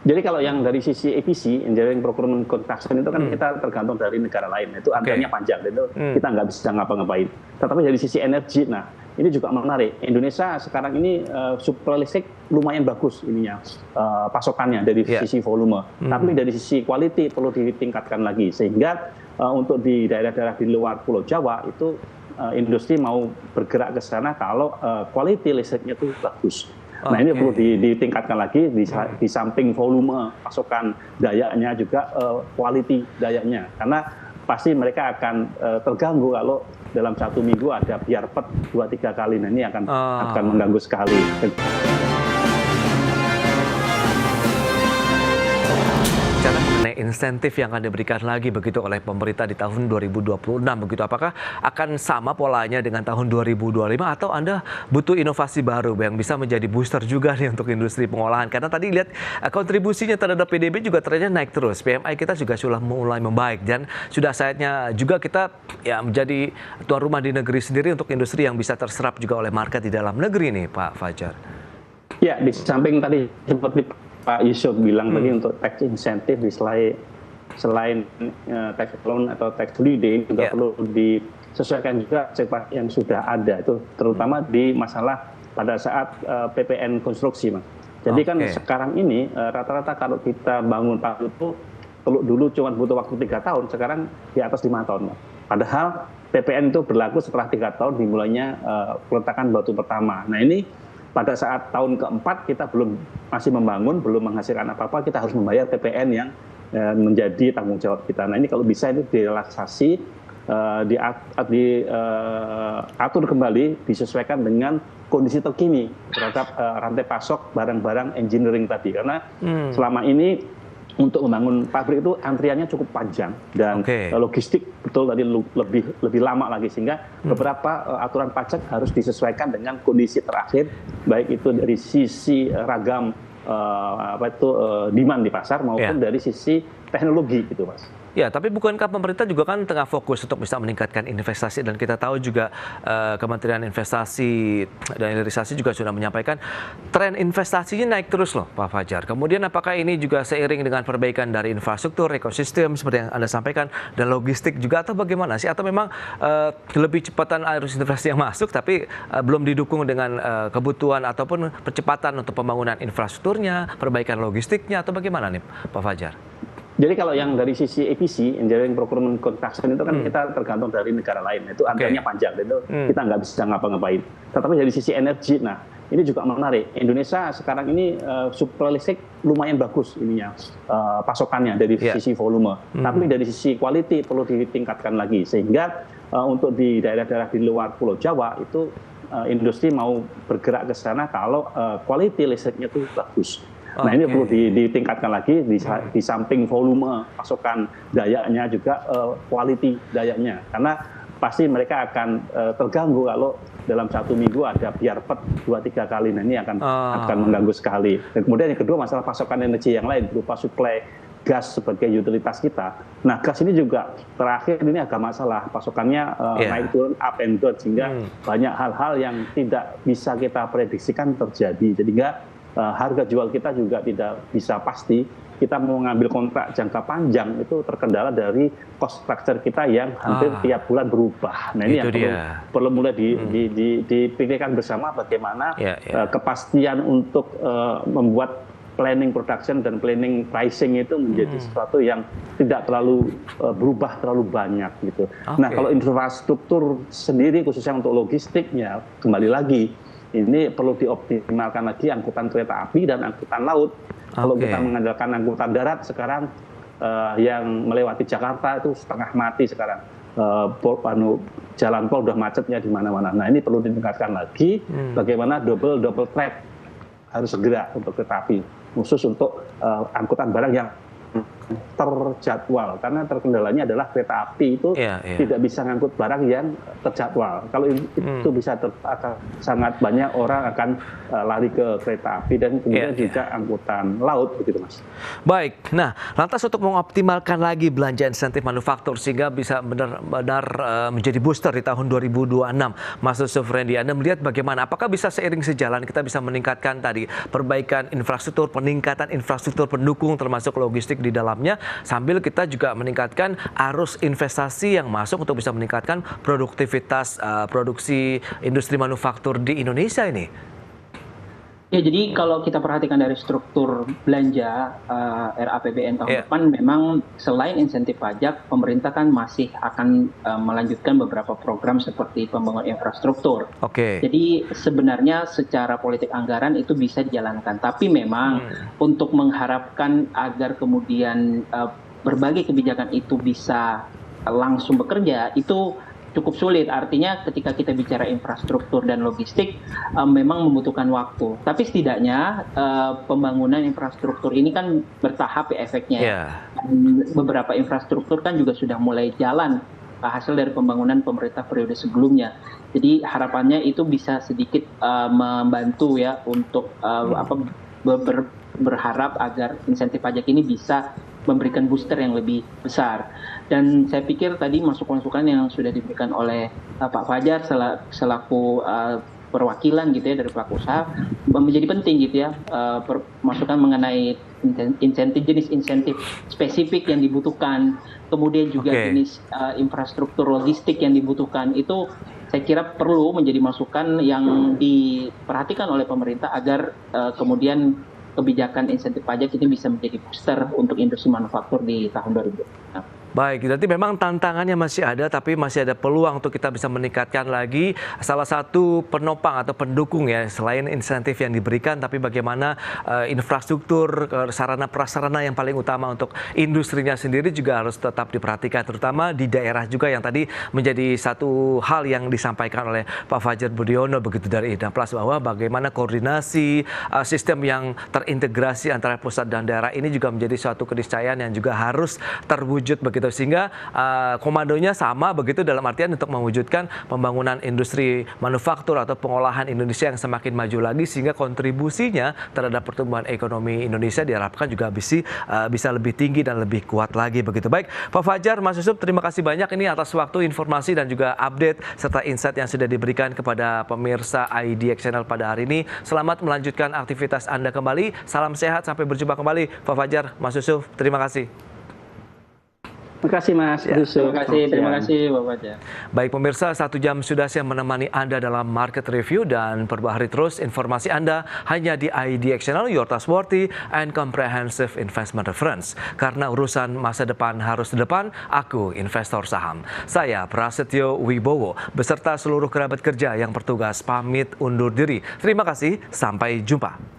Jadi kalau yang dari sisi EPC, Engineering Procurement Construction itu kan kita tergantung dari negara lain. Itu antriannya panjang, itu kita nggak bisa ngapa-ngapain. Tetapi dari sisi energi, nah ini juga menarik. Indonesia sekarang ini suplai listrik lumayan bagus ininya pasokannya dari sisi volume. Tapi dari sisi quality perlu ditingkatkan lagi. Sehingga untuk di daerah-daerah di luar Pulau Jawa itu industri mau bergerak ke sana kalau quality listriknya itu bagus. Nah ini perlu ditingkatkan lagi di samping volume pasokan dayanya juga quality dayanya, karena pasti mereka akan terganggu kalau dalam 1 minggu ada biarpet 2-3 kali. Nah ini akan mengganggu sekali. Bicara mengenai insentif yang akan diberikan lagi begitu oleh pemerintah di tahun 2026 begitu, apakah akan sama polanya dengan tahun 2025 atau Anda butuh inovasi baru yang bisa menjadi booster juga nih untuk industri pengolahan? Karena tadi lihat kontribusinya terhadap PDB juga ternyata naik terus, PMI kita juga sudah mulai membaik dan sudah saatnya juga kita ya menjadi tuan rumah di negeri sendiri untuk industri yang bisa terserap juga oleh market di dalam negeri nih Pak Fajar. Ya, di samping tadi seperti Pak Yusuf bilang tadi untuk tax insentif selain tax loan atau tax holiday juga perlu disesuaikan juga yang sudah ada, itu terutama di masalah pada saat PPN konstruksi, Mas. Jadi kan sekarang ini rata-rata kalau kita bangun pabrik itu kalau dulu cuma butuh waktu 3 tahun, sekarang di atas 5 tahun, Mas. Padahal PPN itu berlaku setelah 3 tahun dimulainya peletakan batu pertama. Nah ini pada saat tahun keempat kita masih membangun, belum menghasilkan apa-apa, kita harus membayar PPN yang menjadi tanggung jawab kita. Nah ini kalau bisa itu direlaksasi, diatur kembali, disesuaikan dengan kondisi terkini terhadap rantai pasok barang-barang engineering tadi. Karena selama ini untuk membangun pabrik itu antriannya cukup panjang dan logistik betul tadi lebih lama lagi, sehingga beberapa aturan pajak harus disesuaikan dengan kondisi terakhir, baik itu dari sisi ragam demand di pasar maupun dari sisi teknologi gitu, Mas. Ya, tapi bukankah pemerintah juga kan tengah fokus untuk bisa meningkatkan investasi, dan kita tahu juga Kementerian Investasi dan Hilirisasi juga sudah menyampaikan tren investasinya naik terus loh Pak Fajar. Kemudian apakah ini juga seiring dengan perbaikan dari infrastruktur, ekosistem seperti yang Anda sampaikan, dan logistik juga, atau bagaimana sih? Atau memang lebih cepatan arus investasi yang masuk tapi belum didukung dengan kebutuhan ataupun percepatan untuk pembangunan infrastrukturnya, perbaikan logistiknya, atau bagaimana nih Pak Fajar? Jadi kalau yang dari sisi EPC, Engineering Procurement Construction itu kan kita tergantung dari negara lain. Itu antriannya panjang, itu kita nggak bisa ngapa-ngapain. Tetapi dari sisi energi, nah ini juga menarik. Indonesia sekarang ini suplai listrik lumayan bagus ininya pasokannya dari sisi volume. Tapi dari sisi quality perlu ditingkatkan lagi. Sehingga untuk di daerah-daerah di luar Pulau Jawa itu industri mau bergerak ke sana kalau quality listriknya itu bagus. Nah ini perlu ditingkatkan lagi di samping volume pasokan dayanya juga quality dayanya, karena pasti mereka akan terganggu kalau dalam 1 minggu ada biarpet 2-3 kali. Nah ini akan mengganggu sekali. Dan kemudian yang kedua masalah pasokan energi yang lain berupa suplai gas sebagai utilitas kita. Nah gas ini juga terakhir ini agak masalah, pasokannya naik turun, up and down, sehingga banyak hal-hal yang tidak bisa kita prediksikan terjadi. Jadi harga jual kita juga tidak bisa pasti. Kita mau ngambil kontrak jangka panjang itu terkendala dari cost structure kita yang hampir tiap bulan berubah. Nah ini yang perlu mulai dipikirkan bersama, bagaimana kepastian untuk membuat planning production dan planning pricing itu menjadi sesuatu yang tidak terlalu berubah terlalu banyak gitu. Nah kalau infrastruktur sendiri khususnya untuk logistiknya, kembali lagi ini perlu dioptimalkan lagi angkutan kereta api dan angkutan laut. Kalau kita mengandalkan angkutan darat sekarang yang melewati Jakarta itu setengah mati sekarang. Jalan tol udah macetnya di mana-mana. Nah ini perlu ditingkatkan lagi bagaimana double track harus segera untuk kereta api, khusus untuk angkutan barang yang terjadwal, karena terkendalanya adalah kereta api itu tidak bisa ngangkut barang yang terjadwal. Kalau itu bisa akan sangat banyak orang akan lari ke kereta api dan kemudian juga angkutan laut begitu Mas. Baik, nah lantas untuk mengoptimalkan lagi belanja insentif manufaktur sehingga bisa benar-benar menjadi booster di tahun 2026, Mas Yusuf Rendy, Anda melihat bagaimana? Apakah bisa seiring sejalan kita bisa meningkatkan tadi perbaikan infrastruktur, peningkatan infrastruktur pendukung termasuk logistik di dalamnya, sambil kita juga meningkatkan arus investasi yang masuk untuk bisa meningkatkan produktivitas produksi industri manufaktur di Indonesia ini? Ya, jadi kalau kita perhatikan dari struktur belanja RAPBN tahun depan, memang selain insentif pajak, pemerintah kan masih akan melanjutkan beberapa program seperti pembangunan infrastruktur. Jadi sebenarnya secara politik anggaran itu bisa dijalankan, tapi memang untuk mengharapkan agar kemudian berbagai kebijakan itu bisa langsung bekerja itu cukup sulit. Artinya ketika kita bicara infrastruktur dan logistik memang membutuhkan waktu. Tapi setidaknya pembangunan infrastruktur ini kan bertahap ya efeknya. Beberapa infrastruktur kan juga sudah mulai jalan hasil dari pembangunan pemerintah periode sebelumnya. Jadi harapannya itu bisa sedikit membantu ya untuk berharap agar insentif pajak ini bisa memberikan booster yang lebih besar. Dan saya pikir tadi masukan-masukan yang sudah diberikan oleh Pak Fajar selaku perwakilan gitu ya dari pelaku usaha menjadi penting gitu ya, masukan mengenai jenis insentif spesifik yang dibutuhkan, kemudian juga jenis infrastruktur logistik yang dibutuhkan, itu saya kira perlu menjadi masukan yang diperhatikan oleh pemerintah agar kemudian kebijakan insentif pajak ini bisa menjadi booster untuk industri manufaktur di tahun 2026. Baik, berarti memang tantangannya masih ada, tapi masih ada peluang untuk kita bisa meningkatkan lagi. Salah satu penopang atau pendukung ya, selain insentif yang diberikan, tapi bagaimana infrastruktur, sarana prasarana yang paling utama untuk industrinya sendiri juga harus tetap diperhatikan, terutama di daerah juga yang tadi menjadi satu hal yang disampaikan oleh Pak Fajar Budiono begitu dari Idaplas, bahwa bagaimana koordinasi sistem yang terintegrasi antara pusat dan daerah ini juga menjadi suatu keniscayaan yang juga harus terwujud begitu, sehingga komandonya sama begitu, dalam artian untuk mewujudkan pembangunan industri manufaktur atau pengolahan Indonesia yang semakin maju lagi, sehingga kontribusinya terhadap pertumbuhan ekonomi Indonesia diharapkan juga bisa lebih tinggi dan lebih kuat lagi begitu. Baik, Pak Fajar, Mas Yusuf, terima kasih banyak ini atas waktu, informasi dan juga update serta insight yang sudah diberikan kepada pemirsa IDX Channel pada hari ini. Selamat melanjutkan aktivitas Anda kembali. Salam sehat, sampai berjumpa kembali. Pak Fajar, Mas Yusuf, terima kasih. Terima kasih Mas Yusuf. Terima kasih Bapak Fajar. Baik pemirsa, 1 jam sudah saya menemani Anda dalam market review, dan perbaharui terus informasi Anda hanya di IDX Channel, your trustworthy and comprehensive investment reference. Karena urusan masa depan harus di depan, aku investor saham. Saya Prasetyo Wibowo beserta seluruh kerabat kerja yang bertugas pamit undur diri. Terima kasih, sampai jumpa.